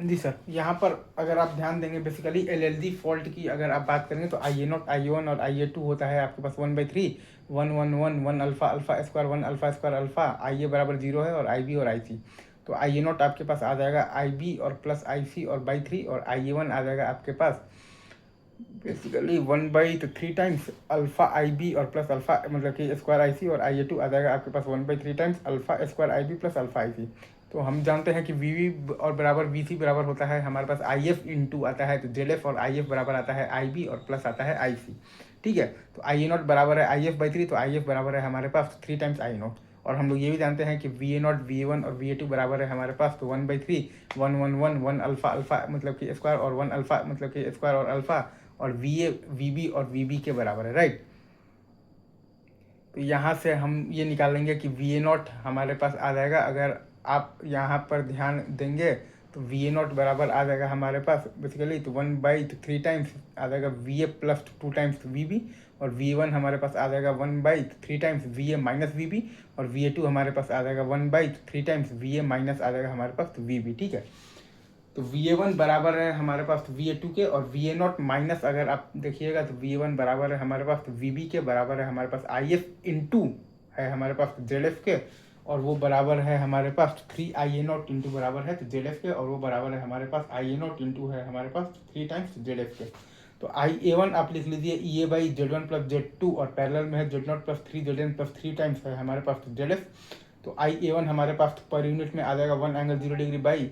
जी sir, यहाँ पर अगर आप ध्यान देंगे बेसिकली एलएलजी फॉल्ट की अगर आप बात करेंगे तो आई ए नॉट आई ए वन और आई ए टू होता है आपके पास 1/3, 1 1 1 1 alpha alpha square 1 alpha square alpha, I A बराबर 0 है और आई बी और आई सी। तो आई ए नॉट आपके पास आ जाएगा आई बी और प्लस आई सी और बाई 3, और आई ए वन आ जाएगा आपके पास बेसिकली 1/3 टाइम्स अल्फा आई बी और प्लस अल्फा मतलब कि स्क्वायर आई सी, और आई ए टू आ जाएगा आपके पास 1/3 टाइम्स अल्फा स्क्वायर आई बी प्लस अल्फा आई सी। तो हम जानते हैं कि वी वी और बराबर वी सी बराबर होता है हमारे पास आई एफ इंटू आता है तो जेड एफ, और आई एफ बराबर आता है आई बी और प्लस आता है आई सी। ठीक है, तो आई ए नॉट बराबर है आई एफ बाई 3, तो आई एफ बराबर है हमारे पास 3 टाइम्स आई नॉट। और हम लोग ये भी जानते हैं कि V A not V A one और वी ए टू बराबर है हमारे पास तो 1/3, 1 1 1 1 अल्फा अल्फा मतलब कि स्क्वायर और 1 अल्फा मतलब कि स्क्वायर और अल्फा, और वी ए वी बी और वी बी के बराबर है, राइट। तो यहाँ से हम ये निकाल लेंगे कि वी ए नॉट हमारे पास आ जाएगा, अगर आप यहाँ पर ध्यान देंगे तो वी ए नॉट बराबर आ जाएगा हमारे पास बेसिकली तो 1/3 टाइम्स आ जाएगा V A plus 2 times V B, और वी वन हमारे पास आ जाएगा 1/3 times V A minus V B, और वी ए टू हमारे पास आ जाएगा 1/3 टाइम्स वी ए माइनस आ जाएगा हमारे पास वी बी। ठीक है, तो वी ए वन बराबर है हमारे पास वी ए टू के, और वी ए नॉट माइनस अगर आप देखिएगा तो वी ए वन बराबर है हमारे पास वी बी के, बराबर है हमारे पास आई एफ इंटू है हमारे पास जेड एफ के, और वो बराबर है हमारे पास 3 आई ए नॉट इंटू बराबर है तो जेड एफ के, और वो बराबर है हमारे पास आई ए नॉट इंटू है हमारे पास 3 टाइम्स जेड एफ के। तो आई ए वन आप लिख लीजिए E A by Z one plus Z two, और पैरेलल में है Z not plus 3 Z N plus 3 times है हमारे पास जेड एफ। तो आई ए वन हमारे पास पर यूनिट में आ जाएगा 1 एंगल 0 डिग्री बाई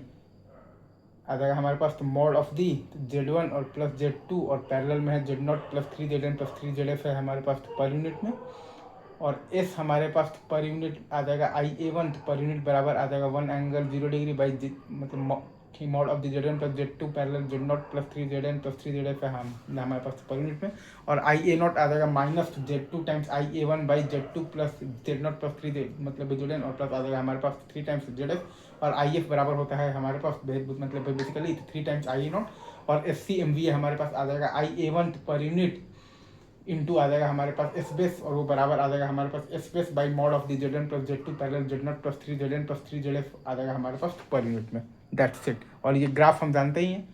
आ जाएगा हमारे पास तो mod of the Z one और प्लस जेड टू, और पैरेलल में है Z not plus 3 Z N plus 3 Z F है हमारे पास तो पर यूनिट में, और एस हमारे पास तो पर यूनिट आ जाएगा आई ए वन, तो पर यूनिट बराबर आ जाएगा 1 एंगल 0 डिग्री बाई मतलब mod of the Z one plus Z two parallel Z not plus 3 Z N plus 3 Z F है हम हमारे पास पर यूनिट में, और आई ए नॉट आ जाएगा minus Z two times I A one by Z two plus Z not plus 3 मतलब Z N, और प्लस आ जाएगा हमारे पास 3 टाइम्स जेड एफ, और आई एफ बराबर होता है हमारे पास मतलब basically 3 times I A not, और एस सी एम वी हमारे पास आ जाएगा आई ए वन पर यूनिट इंटू आ जाएगा हमारे पास एस बेस, और वो बराबर आ जाएगा हमारे पास S base by mod of the Z N plus Z two parallel Z not plus 3 Z N plus 3 Z F आ जाएगा हमारे पास पर यूनिट में। That's it. और ये ग्राफ हम जानते ही हैं,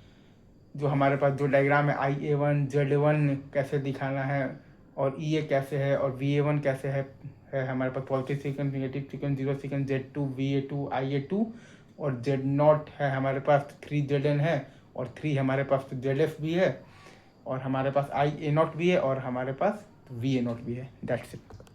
जो हमारे पास जो डायग्राम है आई ए वन जेड वन कैसे दिखाना है, और ई ए कैसे है, और वी ए वन कैसे है हमारे पास positive sequence negative sequence zero sequence Z two V A two I A two, और जेड नॉट है हमारे पास 3 जेड एन है, और 3 हमारे पास तो जेड एफ भी है, और हमारे पास आई ए नॉट भी है, और हमारे पास वी ए नॉट भी है। That's it.